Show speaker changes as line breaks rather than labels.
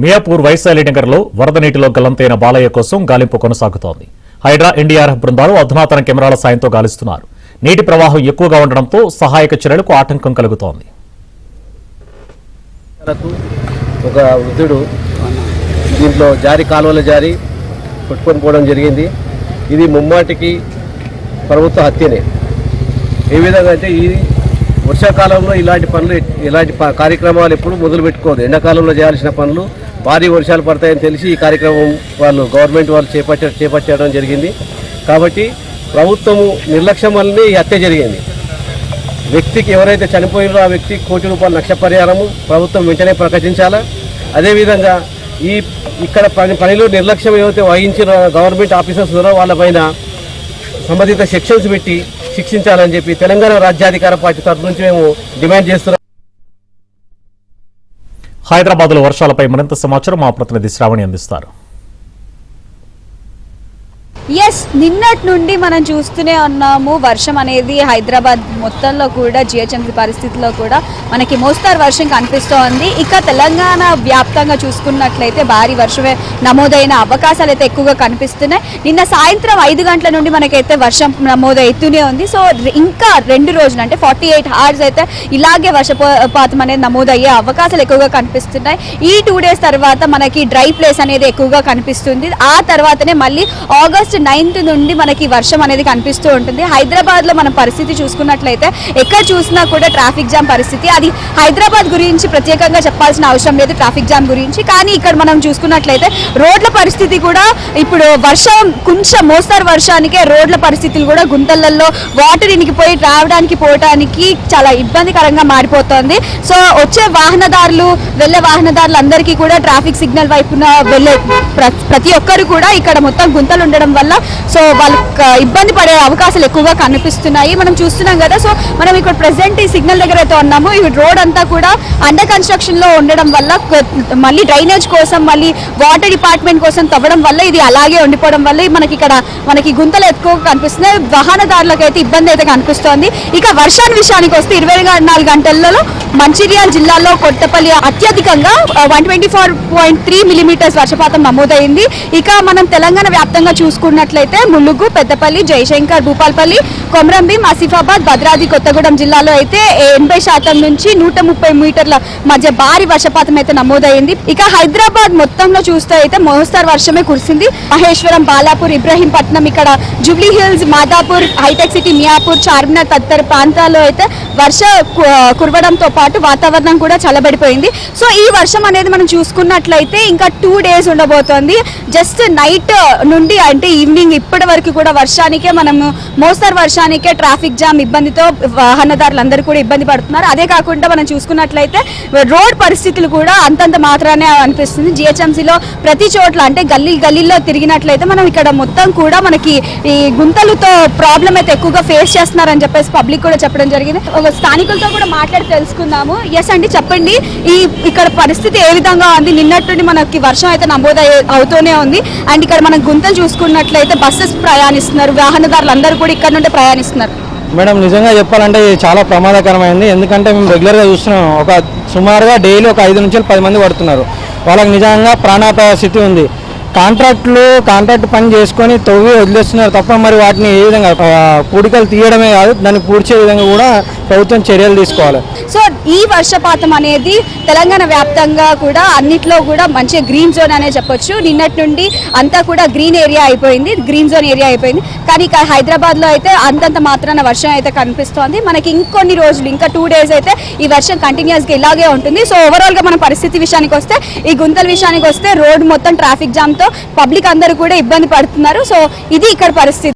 మియాపూర్ వైశాలి నగర్లో వరద నీటిలో గల్లంతైన బాలయ్య కోసం గాలింపు కొనసాగుతోంది. హైడ్రా ఎన్డీఆర్ఎఫ్ బృందాలు అధునాతన కెమెరాల సాయంతో గాలిస్తున్నారు. నీటి ప్రవాహం ఎక్కువగా ఉండడంతో సహాయక చర్యలకు ఆటంకం కలుగుతోంది.
ఒక వృద్ధుడు దీంట్లో కాలువలో జారి కొట్టుకొని పోవడం జరిగింది. ఇది ముమ్మాటికి ప్రభుత్వ హత్యనే. ఏ విధంగా అంటే ఈ వర్షాకాలంలో ఇలాంటి కార్యక్రమాలు ఎప్పుడు మొదలు పెట్టుకోదు. ఎండాకాలంలో చేయాల్సిన పనులు భారీ వర్షాలు పడతాయని తెలిసి ఈ కార్యక్రమం గవర్నమెంట్ వాళ్ళు చేపట్టడం జరిగింది. కాబట్టి ప్రభుత్వము నిర్లక్ష్యం వల్లనే ఈ హత్య జరిగింది. వ్యక్తికి ఎవరైతే చనిపోయారో ఆ వ్యక్తికి ₹1 కోటి నష్టపరిహారము ప్రభుత్వం వెంటనే ప్రకటించాలా. అదేవిధంగా ఇక్కడ పనిలో నిర్లక్ష్యం ఏవైతే వహించిన గవర్నమెంట్ ఆఫీసర్స్ ఉన్నారో వాళ్ళపైన సంబంధిత సెక్షన్స్ పెట్టి శిక్షించాలని చెప్పి తెలంగాణ రాజ్యాధికార పార్టీ తరఫు నుంచి మేము డిమాండ్ చేస్తున్నాం.
హైదరాబాద్ లో వర్షాలపై మరింత సమాచారం మా ప్రతినిధి శ్రావణి అందిస్తారు.
నిన్నటి నుండి మనం చూస్తూనే ఉన్నాము. వర్షం అనేది హైదరాబాద్ మొత్తంలో కూడా జిహెచ్ఎంసీ పరిస్థితుల్లో కూడా మనకి మోస్తారు వర్షం కనిపిస్తోంది. ఇక తెలంగాణ వ్యాప్తంగా చూసుకున్నట్లయితే భారీ వర్షమే నమోదైన అవకాశాలు అయితే ఎక్కువగా కనిపిస్తున్నాయి. నిన్న సాయంత్రం 5 గంటల నుండి మనకైతే వర్షం నమోదవుతూనే ఉంది. సో ఇంకా 2 రోజులు అంటే 48 hours అయితే ఇలాగే వర్షపాతం అనేది నమోదయ్యే అవకాశాలు ఎక్కువగా కనిపిస్తున్నాయి. ఈ 2 days తర్వాత మనకి డ్రై ప్లేస్ అనేది ఎక్కువగా కనిపిస్తుంది. ఆ తర్వాతనే మళ్ళీ ఆగస్ట్ 9th నుండి మనకి వర్షం అనేది కనిపిస్తూ ఉంటుంది. హైదరాబాద్ లో మన పరిస్థితి చూసుకున్నట్లయితే ఎక్కడ చూసినా కూడా ట్రాఫిక్ జామ్ పరిస్థితి. అది హైదరాబాద్ గురించి ప్రత్యేకంగా చెప్పాల్సిన అవసరం లేదు ట్రాఫిక్ జామ్ గురించి. కానీ ఇక్కడ మనం చూసుకున్నట్లయితే రోడ్ల పరిస్థితి కూడా ఇప్పుడు వర్షం కొంచెం మోస్తారు వర్షానికే రోడ్ల పరిస్థితులు కూడా గుంతలలో వాటర్ ఇనికిపోయి రావడానికి పోవడానికి చాలా ఇబ్బందికరంగా మారిపోతుంది. సో వచ్చే వాహనదారులు వెళ్ళే వాహనదారులు అందరికీ కూడా ట్రాఫిక్ సిగ్నల్ వైపున వెళ్ళే ప్రతి ఒక్కరు కూడా ఇక్కడ మొత్తం గుంతలు ఉండడం వల్ల సో వాళ్ళకి ఇబ్బంది పడే అవకాశాలు ఎక్కువగా కనిపిస్తున్నాయి. మనం చూస్తున్నాం కదా. సో మనం ఇక్కడ ప్రెసెంట్ ఈ సిగ్నల్ దగ్గర అయితే ఉన్నాము. ఈ రోడ్ అంతా కూడా అండర్ కన్స్ట్రక్షన్ లో ఉండడం వల్ల మళ్ళీ డ్రైనేజ్ కోసం మళ్ళీ వాటర్ డిపార్ట్మెంట్ కోసం తవ్వడం వల్ల ఇది అలాగే ఉండిపోవడం వల్ల మనకి గుంతలు ఎక్కువగా కనిపిస్తున్నాయి. వాహనదారులకు అయితే ఇబ్బంది అయితే కనిపిస్తోంది. ఇక వర్షాన్ని విషయానికి వస్తే 24 గంటలలో మంచిర్యాల జిల్లాలో కొత్తపల్లి అత్యధికంగా 124.3 మిల్లీమీటర్స్ వర్షపాతం నమోదైంది. ఇక మనం తెలంగాణ వ్యాప్తంగా చూసుకున్నట్లయితే ములుగు, పెద్దపల్లి, జయశంకర్, భూపాల్పల్లి, కొమరంభీం, ఆసిఫాబాద్, భద్రాద్రి కొత్తగూడెం జిల్లాలో అయితే 80% నుంచి 130 మీటర్ల మధ్య భారీ వర్షపాతం అయితే నమోదైంది. ఇక హైదరాబాద్ మొత్తంలో చూస్తే అయితే మోస్తారు వర్షమే కురిసింది. మహేశ్వరం, బాలాపూర్, ఇబ్రహీంపట్నం, ఇక్కడ జూబ్లీ హిల్స్, మాదాపూర్, హైటెక్ సిటీ, మియాపూర్, చార్మినార్ తదితర ప్రాంతాల్లో అయితే వర్ష కురవడంతో పాటు వాతావరణం కూడా చల్లబడిపోయింది. సో ఈ వర్షం అనేది మనం చూసుకున్నట్లయితే ఇంకా 2 days ఉండబోతోంది. జస్ట్ నైట్ నుండి అంటే ఈవినింగ్ ఇప్పటి వరకు కూడా వర్షానికే మనము మోస్తారు వర్షానికే ట్రాఫిక్ జామ్ ఇబ్బందితో వాహనదారులందరూ కూడా ఇబ్బంది పడుతున్నారు. అదే కాకుండా మనం చూసుకున్నట్లయితే రోడ్ పరిస్థితులు కూడా అంతంత మాత్రానే అనిపిస్తుంది. జిహెచ్ఎంసీలో ప్రతి చోట్ల అంటే గల్లీల్లో తిరిగినట్లయితే మనం ఇక్కడ మొత్తం కూడా మనకి ఈ గుంతలతో ప్రాబ్లం అయితే ఎక్కువగా ఫేస్ చేస్తున్నారని చెప్పేసి పబ్లిక్ కూడా చెప్పడం జరిగింది. ఒక స్థానికులతో కూడా మాట్లాడి తెలుసుకుందాము. అండి, చెప్పండి, ఇక్కడ పరిస్థితి ఏ విధంగా ఉంది? నిన్నటి నుండి మనకి వర్షం అయితే అవుతూనే ఉంది. అండ్ ఇక్కడ మనం గుంతలు చూసుకున్నట్లయితే బస్సెస్ ప్రయాణిస్తున్నారు, వాహనదారులు అందరూ కూడా ఇక్కడ నుండి ప్రయాణిస్తున్నారు.
మేడం, నిజంగా చెప్పాలంటే ఇది చాలా ప్రమాదకరమైంది. ఎందుకంటే మేము రెగ్యులర్గా చూస్తున్నాం, సుమారుగా డైలీ 5 నుంచి 10 మంది పడుతున్నారు. వాళ్ళకి నిజంగా ప్రాణాపాయ స్థితి ఉంది. కాంట్రాక్ట్ పని చేసుకొని తవ్వి వదిలేస్తున్నారు తప్ప మరి వాటిని ఏ విధంగా పూడికలు తీయడమే కాదు, దాన్ని పూడ్చే విధంగా కూడా ప్రభుత్వం చర్యలు తీసుకోవాలి.
సో ఈ వర్షపాతం అనేది తెలంగాణ వ్యాప్తంగా కూడా అన్నిట్లో కూడా మంచిగా గ్రీన్ జోన్ అనే చెప్పొచ్చు. నిన్నటి నుండి అంతా కూడా గ్రీన్ జోన్ ఏరియా అయిపోయింది. కానీ ఇక హైదరాబాద్లో అయితే అంతంత మాత్రాన వర్షం అయితే కనిపిస్తోంది. మనకి ఇంకొన్ని రోజులు ఇంకా 2 days అయితే ఈ వర్షం కంటిన్యూస్గా ఇలాగే ఉంటుంది. సో ఓవరాల్గా మన పరిస్థితి విషయానికి వస్తే ఈ గుంతల విషయానికి వస్తే రోడ్ మొత్తం ట్రాఫిక్ జామ్తో పబ్లిక్ అందరూ కూడా ఇబ్బంది పడుతున్నారు. సో ఇది ఇక్కడ పరిస్థితి.